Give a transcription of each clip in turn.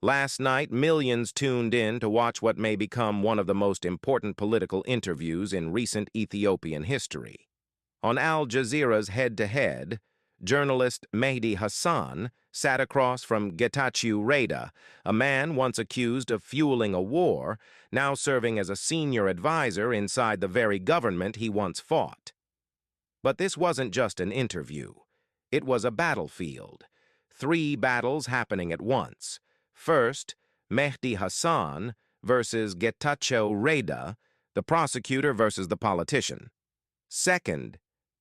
Last night, millions tuned in to watch what may become one of the most important political interviews in recent Ethiopian history. On Al Jazeera's head-to-head, journalist Mehdi Hassan sat across from Getachew, a man once accused of fueling a war, now serving as a senior advisor inside the very government he once fought. But this wasn't just an interview. It was a battlefield. 3 battles happening at once. First, Mehdi Hassan versus Getachew, the prosecutor versus the politician. Second,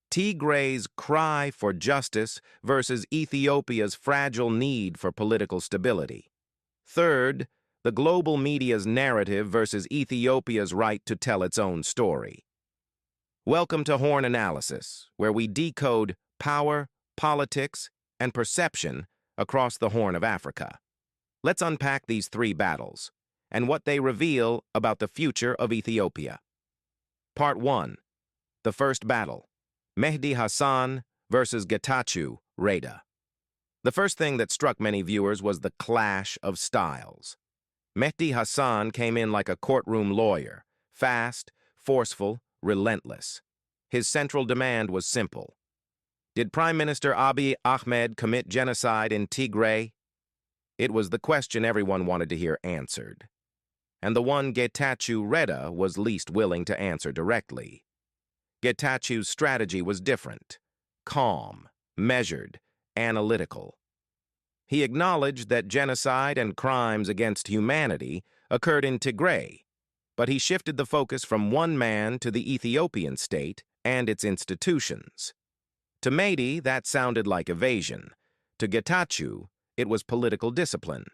Tigray's cry for justice versus Ethiopia's fragile need for political stability. Third, the global media's narrative versus Ethiopia's right to tell its own story. Welcome to Horn Analysis, where we decode power, politics, and perception across the Horn of Africa. Let's unpack these 3 battles and what they reveal about the future of Ethiopia. Part 1. The first battle. Mehdi Hassan versus Getachew. The first thing that struck many viewers was the clash of styles. Mehdi Hassan came in like a courtroom lawyer, fast, forceful, relentless. His central demand was simple. Did Prime Minister Abiy Ahmed commit genocide in Tigray? It was the question everyone wanted to hear answered, and the one Getachew was least willing to answer directly. Getachew's strategy was different, calm, measured, analytical. He acknowledged that genocide and crimes against humanity occurred in Tigray, but he shifted the focus from one man to the Ethiopian state and its institutions. To Mehdi, that sounded like evasion. To Getachew, it was political discipline,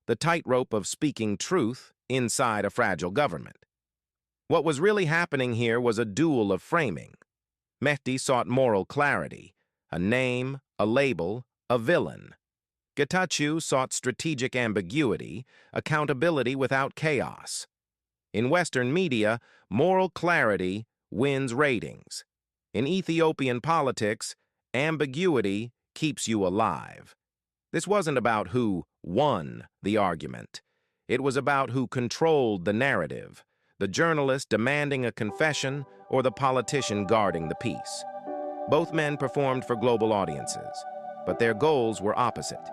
the tightrope of speaking truth inside a fragile government. What was really happening here was a duel of framing. Mehdi sought moral clarity, a name, a label, a villain. Getachew sought strategic ambiguity, accountability without chaos. In Western media, moral clarity wins ratings. In Ethiopian politics, ambiguity keeps you alive. This wasn't about who won the argument. It was about who controlled the narrative, the journalist demanding a confession or the politician guarding the peace. Both men performed for global audiences, but their goals were opposite.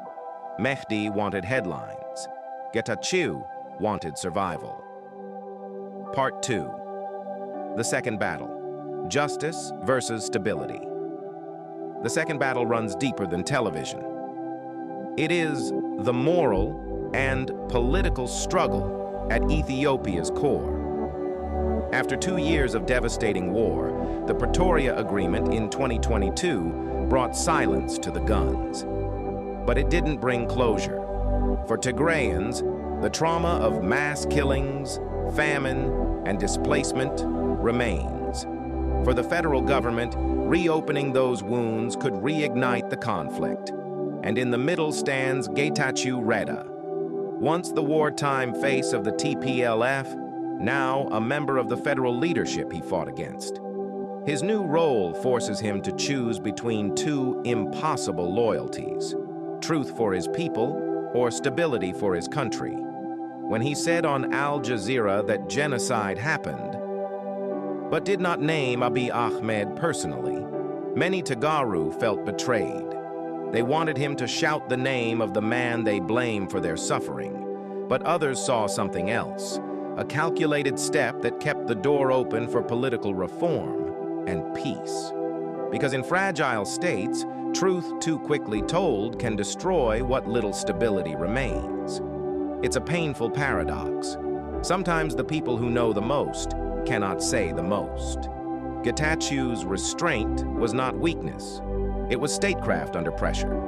Mehdi wanted headlines. Getachew wanted survival. Part 2. The second battle. Justice versus stability. The second battle runs deeper than television. It is the moral and political struggle at Ethiopia's core. After 2 years of devastating war, the Pretoria Agreement in 2022 brought silence to the guns. But it didn't bring closure. For Tigrayans, the trauma of mass killings, famine, and displacement remains. For the federal government, reopening those wounds could reignite the conflict. And in the middle stands Getachew. Once the wartime face of the TPLF, now a member of the federal leadership he fought against. His new role forces him to choose between 2 impossible loyalties: truth for his people or stability for his country. When he said on Al Jazeera that genocide happened, but did not name Abiy Ahmed personally, many Tagaru felt betrayed. They wanted him to shout the name of the man they blame for their suffering, but others saw something else, a calculated step that kept the door open for political reform and peace. Because in fragile states, truth too quickly told can destroy what little stability remains. It's a painful paradox. Sometimes the people who know the most cannot say the most. Getachew's restraint was not weakness. It was statecraft under pressure.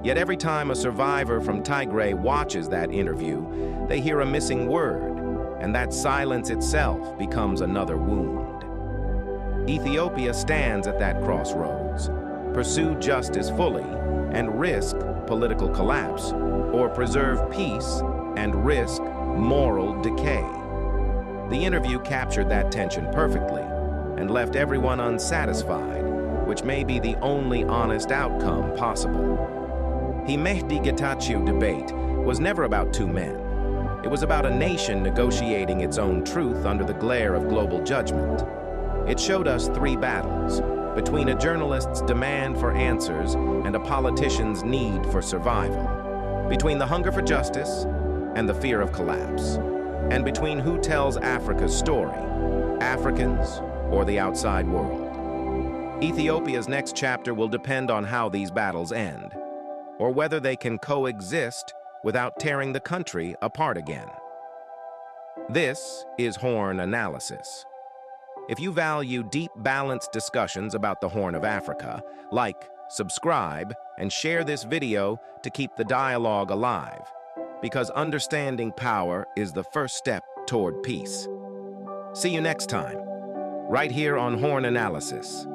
Yet every time a survivor from Tigray watches that interview, they hear a missing word, and that silence itself becomes another wound. Ethiopia stands at that crossroads. Pursue justice fully and risk political collapse, or preserve peace and risk moral decay. The interview captured that tension perfectly and left everyone unsatisfied, which may be the only honest outcome possible. The Medi Getachew debate was never about two men. It was about a nation negotiating its own truth under the glare of global judgment. It showed us three battles, between a journalist's demand for answers and a politician's need for survival, between the hunger for justice and the fear of collapse, and between who tells Africa's story, Africans or the outside world. Ethiopia's next chapter will depend on how these battles end, or whether they can coexist without tearing the country apart again. This is Horn Analysis. If you value deep, balanced discussions about the Horn of Africa, like, subscribe, and share this video to keep the dialogue alive, because understanding power is the first step toward peace. See you next time, right here on Horn Analysis.